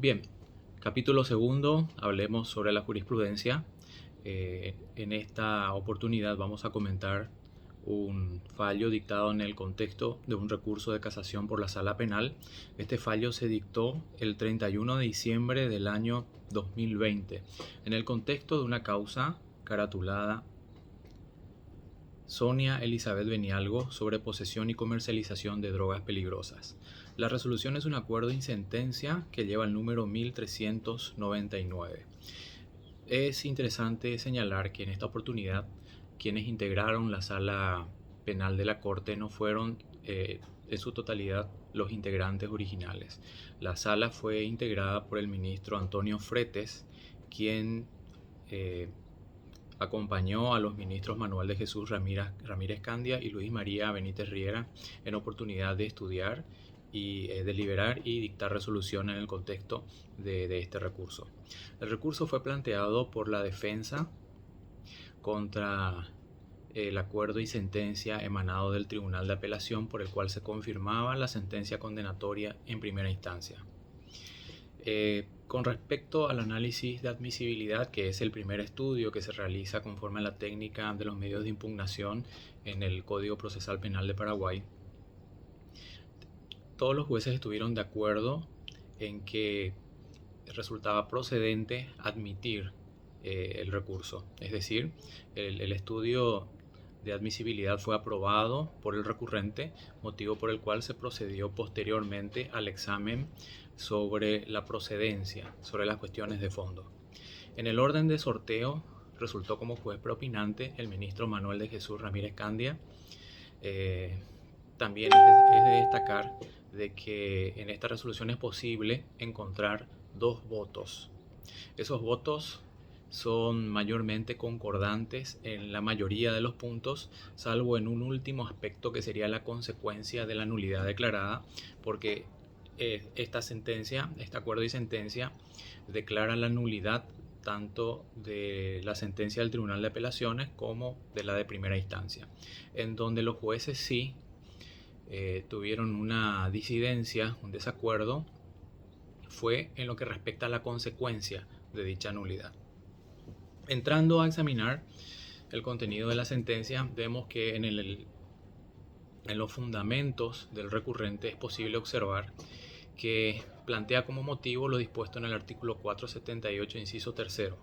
Bien, capítulo segundo, hablemos sobre la jurisprudencia. En esta oportunidad vamos a comentar un fallo dictado en el contexto de un recurso de casación por la Sala Penal. Este fallo se dictó el 31 de diciembre del año 2020, en el contexto de una causa caratulada Sonia Elizabeth Benialgo sobre posesión y comercialización de drogas peligrosas. La resolución es un acuerdo y sentencia que lleva el número 1399. Es interesante señalar que en esta oportunidad quienes integraron la sala penal de la Corte no fueron en su totalidad los integrantes originales. La sala fue integrada por el ministro Antonio Fretes, quien eh, acompañó a los ministros Manuel de Jesús Ramírez Candia y Luis María Benítez Riera en oportunidad de estudiar y deliberar y dictar resolución en el contexto de este recurso. El recurso fue planteado por la defensa contra el acuerdo y sentencia emanado del Tribunal de Apelación por el cual se confirmaba la sentencia condenatoria en primera instancia. Con respecto al análisis de admisibilidad, que es el primer estudio que se realiza conforme a la técnica de los medios de impugnación en el Código Procesal Penal de Paraguay, todos los jueces estuvieron de acuerdo en que resultaba procedente admitir el recurso. Es decir, el estudio de admisibilidad fue aprobado por el recurrente, motivo por el cual se procedió posteriormente al examen sobre la procedencia, sobre las cuestiones de fondo. En el orden de sorteo resultó como juez propinante el ministro Manuel de Jesús Ramírez Candia. También es de destacar de que en esta resolución es posible encontrar dos votos. Esos votos son mayormente concordantes en la mayoría de los puntos, salvo en un último aspecto que sería la consecuencia de la nulidad declarada, porque esta sentencia, este acuerdo y sentencia, declara la nulidad tanto de la sentencia del Tribunal de Apelaciones como de la de primera instancia, en donde los jueces sí tuvieron una disidencia, un desacuerdo, fue en lo que respecta a la consecuencia de dicha nulidad. Entrando a examinar el contenido de la sentencia, vemos que en los fundamentos del recurrente es posible observar que plantea como motivo lo dispuesto en el artículo 478, inciso tercero.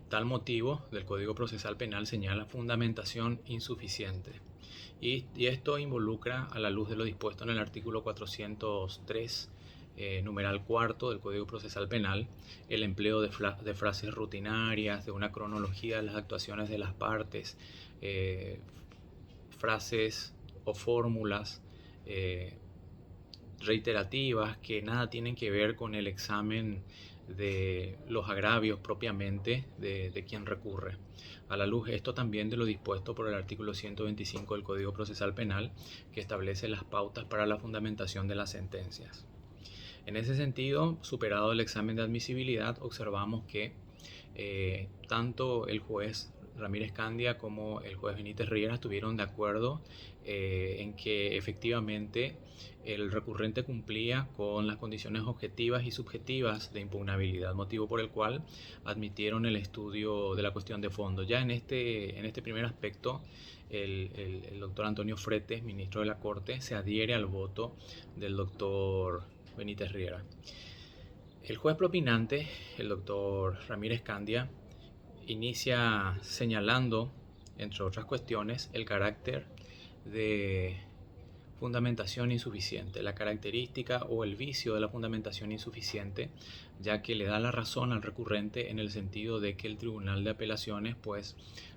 Tal motivo del Código Procesal Penal señala fundamentación insuficiente. Y esto involucra, a la luz de lo dispuesto en el artículo 403, numeral cuarto del Código Procesal Penal, el empleo de frases rutinarias, de una cronología de las actuaciones de las partes, frases o fórmulas reiterativas que nada tienen que ver con el examen de los agravios propiamente de quien recurre. A la luz esto también de lo dispuesto por el artículo 125 del Código Procesal Penal, que establece las pautas para la fundamentación de las sentencias. En ese sentido, superado el examen de admisibilidad, observamos que tanto el juez Ramírez Candia como el juez Benítez Riera estuvieron de acuerdo en que efectivamente el recurrente cumplía con las condiciones objetivas y subjetivas de impugnabilidad, motivo por el cual admitieron el estudio de la cuestión de fondo. Ya en este primer aspecto, el doctor Antonio Fretes, ministro de la Corte, se adhiere al voto del doctor Benítez Riera. El juez propinante, el doctor Ramírez Candia, inicia señalando, entre otras cuestiones, el carácter de fundamentación insuficiente, la característica o el vicio de la fundamentación insuficiente, ya que le da la razón al recurrente en el sentido de que el Tribunal de Apelaciones pues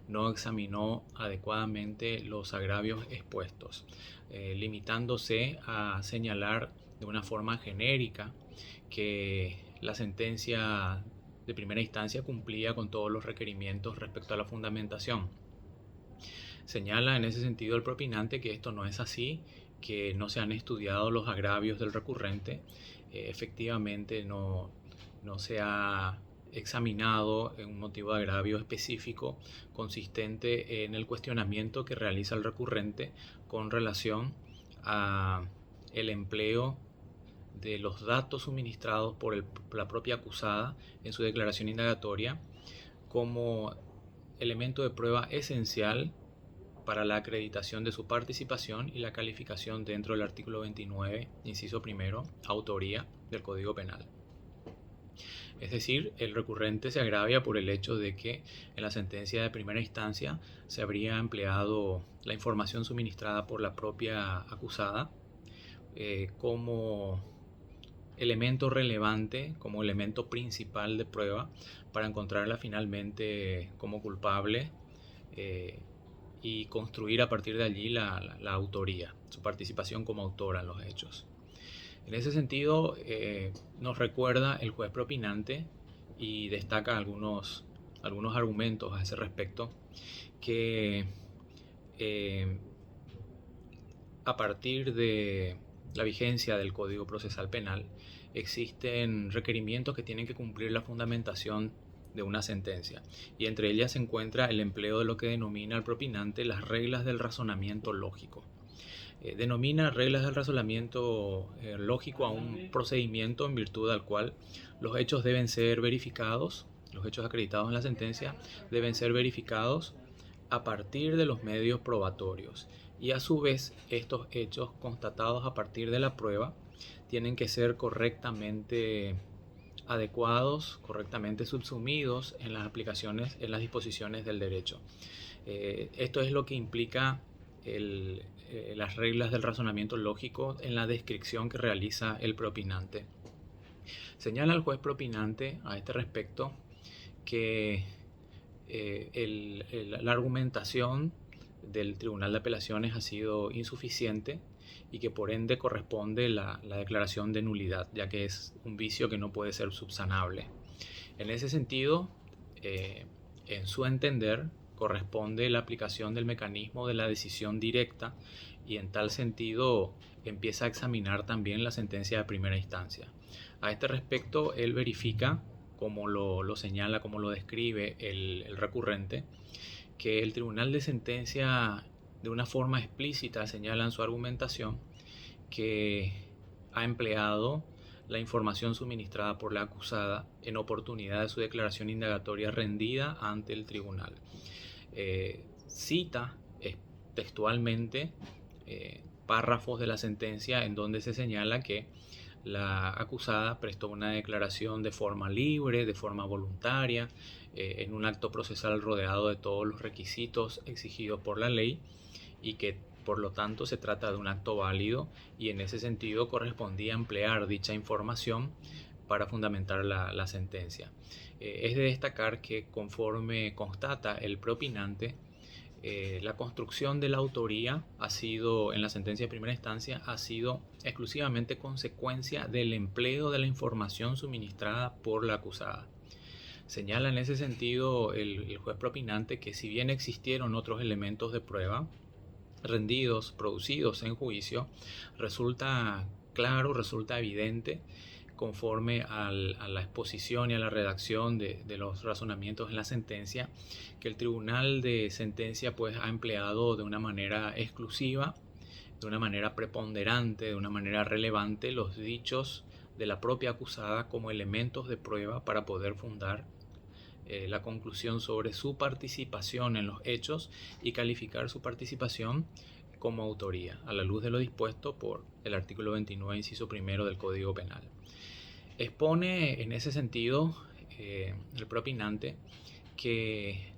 no examinó adecuadamente los agravios expuestos, limitándose a señalar de una forma genérica que la sentencia de primera instancia cumplía con todos los requerimientos respecto a la fundamentación. Señala en ese sentido el propinante que esto no es así, que no se han estudiado los agravios del recurrente, efectivamente no se ha examinado un motivo de agravio específico consistente en el cuestionamiento que realiza el recurrente con relación a el empleo de los datos suministrados por la propia acusada en su declaración indagatoria como elemento de prueba esencial para la acreditación de su participación y la calificación dentro del artículo 29, inciso primero, autoría del Código Penal. Es decir, el recurrente se agravia por el hecho de que en la sentencia de primera instancia se habría empleado la información suministrada por la propia acusada como elemento relevante, como elemento principal de prueba para encontrarla finalmente como culpable y construir a partir de allí la autoría, su participación como autora en los hechos. En ese sentido, nos recuerda el juez propinante y destaca algunos argumentos a ese respecto que a partir de la vigencia del Código Procesal Penal existen requerimientos que tienen que cumplir la fundamentación de una sentencia, y entre ellas se encuentra el empleo de lo que denomina el propinante las reglas del razonamiento lógico. Denomina reglas del razonamiento lógico a un procedimiento en virtud del cual los hechos deben ser verificados, los hechos acreditados en la sentencia deben ser verificados a partir de los medios probatorios, y a su vez estos hechos constatados a partir de la prueba tienen que ser correctamente adecuados, correctamente subsumidos en las aplicaciones, en las disposiciones del derecho. Esto es lo que implica las reglas del razonamiento lógico en la descripción que realiza el propinante. Señala el juez propinante a este respecto que la argumentación del Tribunal de Apelaciones ha sido insuficiente y que por ende corresponde la declaración de nulidad, ya que es un vicio que no puede ser subsanable. En ese sentido, en su entender, corresponde la aplicación del mecanismo de la decisión directa, y en tal sentido empieza a examinar también la sentencia de primera instancia. A este respecto, él verifica, como lo señala, como lo describe el recurrente, que el tribunal de sentencia de una forma explícita señala en su argumentación que ha empleado la información suministrada por la acusada en oportunidad de su declaración indagatoria rendida ante el tribunal. Cita textualmente párrafos de la sentencia en donde se señala que la acusada prestó una declaración de forma libre, de forma voluntaria, en un acto procesal rodeado de todos los requisitos exigidos por la ley, y que por lo tanto se trata de un acto válido, y en ese sentido correspondía emplear dicha información para fundamentar la sentencia. Es de destacar que, conforme constata el propinante, la construcción de la autoría ha sido, en la sentencia de primera instancia, ha sido exclusivamente consecuencia del empleo de la información suministrada por la acusada. Señala en ese sentido el juez propinante que, si bien existieron otros elementos de prueba rendidos, producidos en juicio, resulta claro, resulta evidente, conforme a la exposición y a la redacción de los razonamientos en la sentencia, que el tribunal de sentencia pues ha empleado de una manera exclusiva, de una manera preponderante, de una manera relevante los dichos de la propia acusada como elementos de prueba para poder fundar la conclusión sobre su participación en los hechos y calificar su participación como autoría, a la luz de lo dispuesto por el artículo 29, inciso primero del Código Penal. Expone en ese sentido el propinante que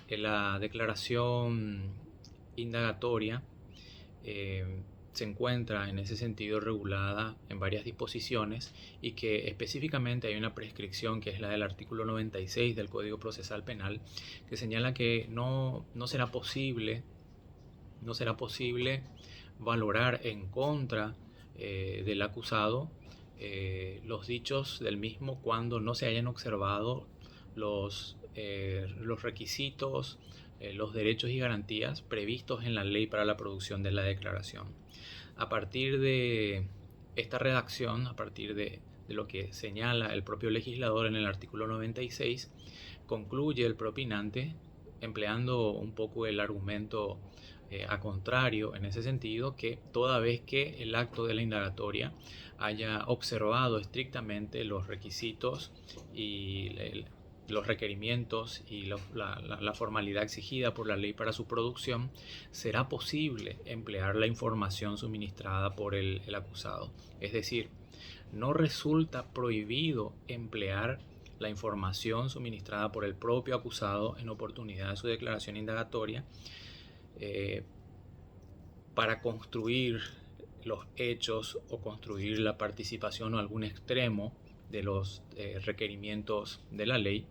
la declaración indagatoria se encuentra en ese sentido regulada en varias disposiciones, y que específicamente hay una prescripción que es la del artículo 96 del Código Procesal Penal, que señala que no será posible valorar en contra del acusado los dichos del mismo cuando no se hayan observado los requisitos, los derechos y garantías previstos en la ley para la producción de la declaración. A partir de esta redacción, a partir de lo que señala el propio legislador en el artículo 96, concluye el propinante, empleando un poco el argumento A contrario, en ese sentido, que toda vez que el acto de la indagatoria haya observado estrictamente los requisitos y los requerimientos y la formalidad exigida por la ley para su producción, será posible emplear la información suministrada por el acusado. Es decir, no resulta prohibido emplear la información suministrada por el propio acusado en oportunidad de su declaración indagatoria para construir los hechos o construir la participación o algún extremo de los requerimientos de la ley,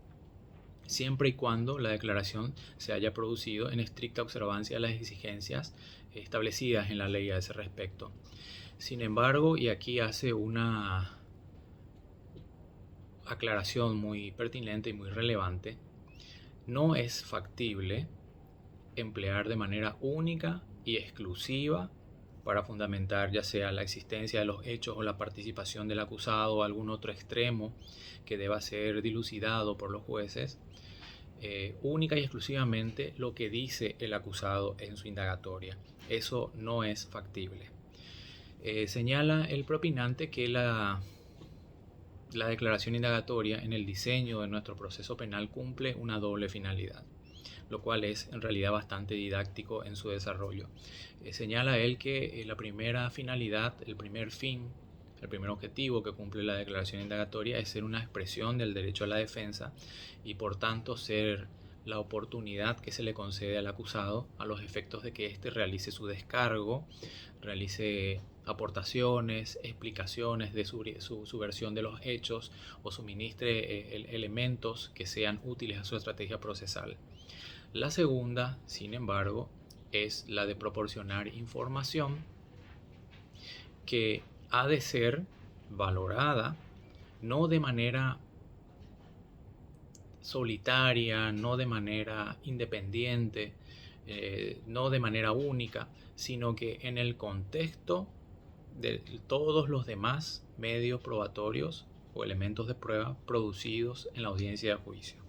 siempre y cuando la declaración se haya producido en estricta observancia de las exigencias establecidas en la ley a ese respecto. Sin embargo, y aquí hace una aclaración muy pertinente y muy relevante, no es factible emplear de manera única y exclusiva para fundamentar ya sea la existencia de los hechos o la participación del acusado o algún otro extremo que deba ser dilucidado por los jueces, única y exclusivamente lo que dice el acusado en su indagatoria. Eso no es factible. Señala el propinante que la declaración indagatoria en el diseño de nuestro proceso penal cumple una doble finalidad, lo cual es en realidad bastante didáctico en su desarrollo. Señala él que la primera finalidad, el primer fin, el primer objetivo que cumple la declaración indagatoria es ser una expresión del derecho a la defensa y por tanto ser la oportunidad que se le concede al acusado a los efectos de que éste realice su descargo, realice aportaciones, explicaciones de su versión de los hechos o suministre elementos que sean útiles a su estrategia procesal. La segunda, sin embargo, es la de proporcionar información que ha de ser valorada no de manera solitaria, no de manera independiente, no de manera única, sino que en el contexto de todos los demás medios probatorios o elementos de prueba producidos en la audiencia de juicio.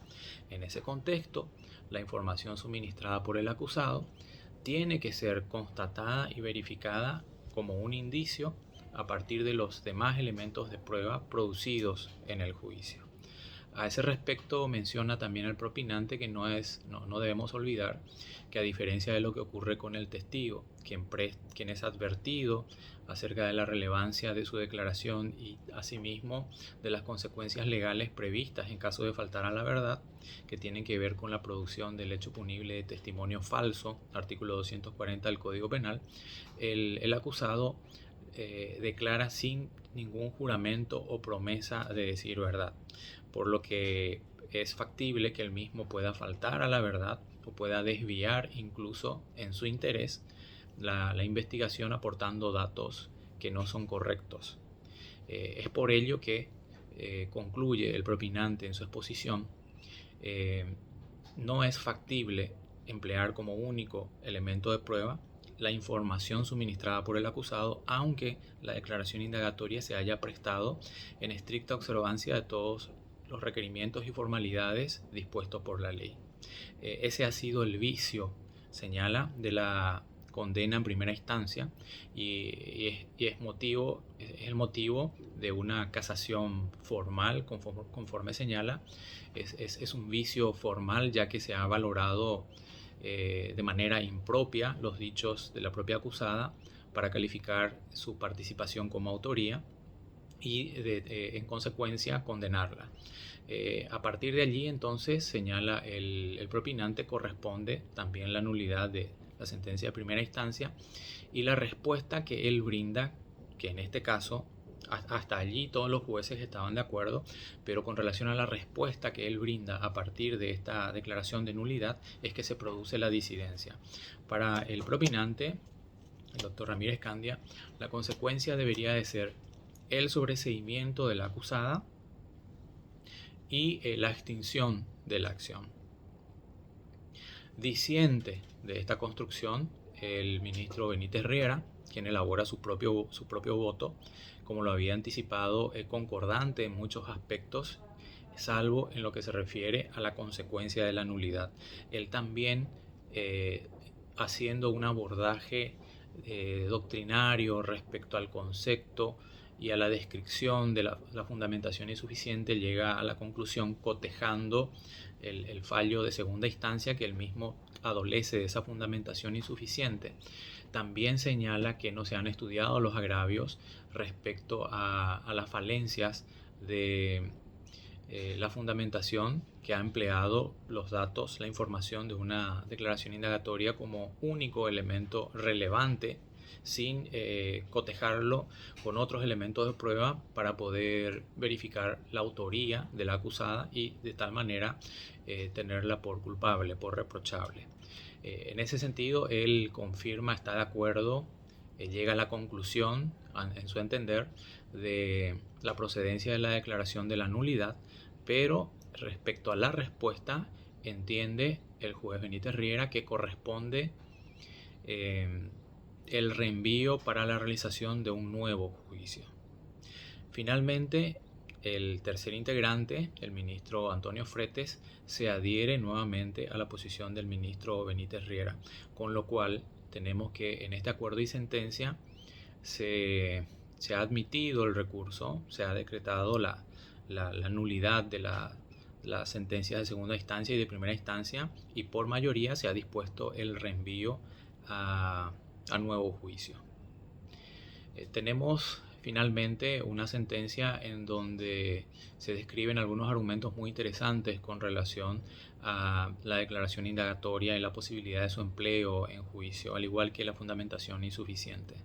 En ese contexto, la información suministrada por el acusado tiene que ser constatada y verificada como un indicio a partir de los demás elementos de prueba producidos en el juicio. A ese respecto menciona también el propinante que no debemos olvidar que a diferencia de lo que ocurre con el testigo, quien es advertido acerca de la relevancia de su declaración y asimismo de las consecuencias legales previstas en caso de faltar a la verdad, que tienen que ver con la producción del hecho punible de testimonio falso, artículo 240 del Código Penal, el acusado declara sin ningún juramento o promesa de decir verdad, por lo que es factible que el mismo pueda faltar a la verdad o pueda desviar incluso en su interés la investigación aportando datos que no son correctos. Es por ello que concluye el propinante en su exposición, no es factible emplear como único elemento de prueba la información suministrada por el acusado, aunque la declaración indagatoria se haya prestado en estricta observancia de todos los requerimientos y formalidades dispuestos por la ley. Ese ha sido el vicio, señala, de la condena en primera instancia y es el motivo de una casación formal, conforme señala. Es un vicio formal, ya que se ha valorado de manera impropia los dichos de la propia acusada para calificar su participación como autoría y en consecuencia condenarla. A partir de allí entonces señala el propinante, corresponde también la nulidad de la sentencia de primera instancia y la respuesta que él brinda, que en este caso hasta allí todos los jueces estaban de acuerdo, pero con relación a la respuesta que él brinda a partir de esta declaración de nulidad es que se produce la disidencia. Para el propinante, el doctor Ramírez Candia, la consecuencia debería de ser el sobreseimiento de la acusada y la extinción de la acción. Disiente de esta construcción el ministro Benítez Riera, quien elabora su propio voto, como lo había anticipado, concordante en muchos aspectos, salvo en lo que se refiere a la consecuencia de la nulidad. Él también haciendo un abordaje doctrinario respecto al concepto y a la descripción de la fundamentación insuficiente, llega a la conclusión cotejando el fallo de segunda instancia que él mismo adolece de esa fundamentación insuficiente. También señala que no se han estudiado los agravios respecto a las falencias de la fundamentación, que ha empleado los datos, la información de una declaración indagatoria como único elemento relevante, sin cotejarlo con otros elementos de prueba para poder verificar la autoría de la acusada y de tal manera tenerla por culpable, por reprochable. En ese sentido, él confirma, está de acuerdo, llega a la conclusión, en su entender, de la procedencia de la declaración de la nulidad, pero respecto a la respuesta, entiende el juez Benítez Riera que corresponde el reenvío para la realización de un nuevo juicio. Finalmente, el tercer integrante, el ministro Antonio Fretes, se adhiere nuevamente a la posición del ministro Benítez Riera, con lo cual tenemos que en este acuerdo y sentencia se ha admitido el recurso, se ha decretado la nulidad de la sentencia de segunda instancia y de primera instancia, y por mayoría se ha dispuesto el reenvío a nuevo juicio. Tenemos finalmente una sentencia en donde se describen algunos argumentos muy interesantes con relación a la declaración indagatoria y la posibilidad de su empleo en juicio, al igual que la fundamentación insuficiente.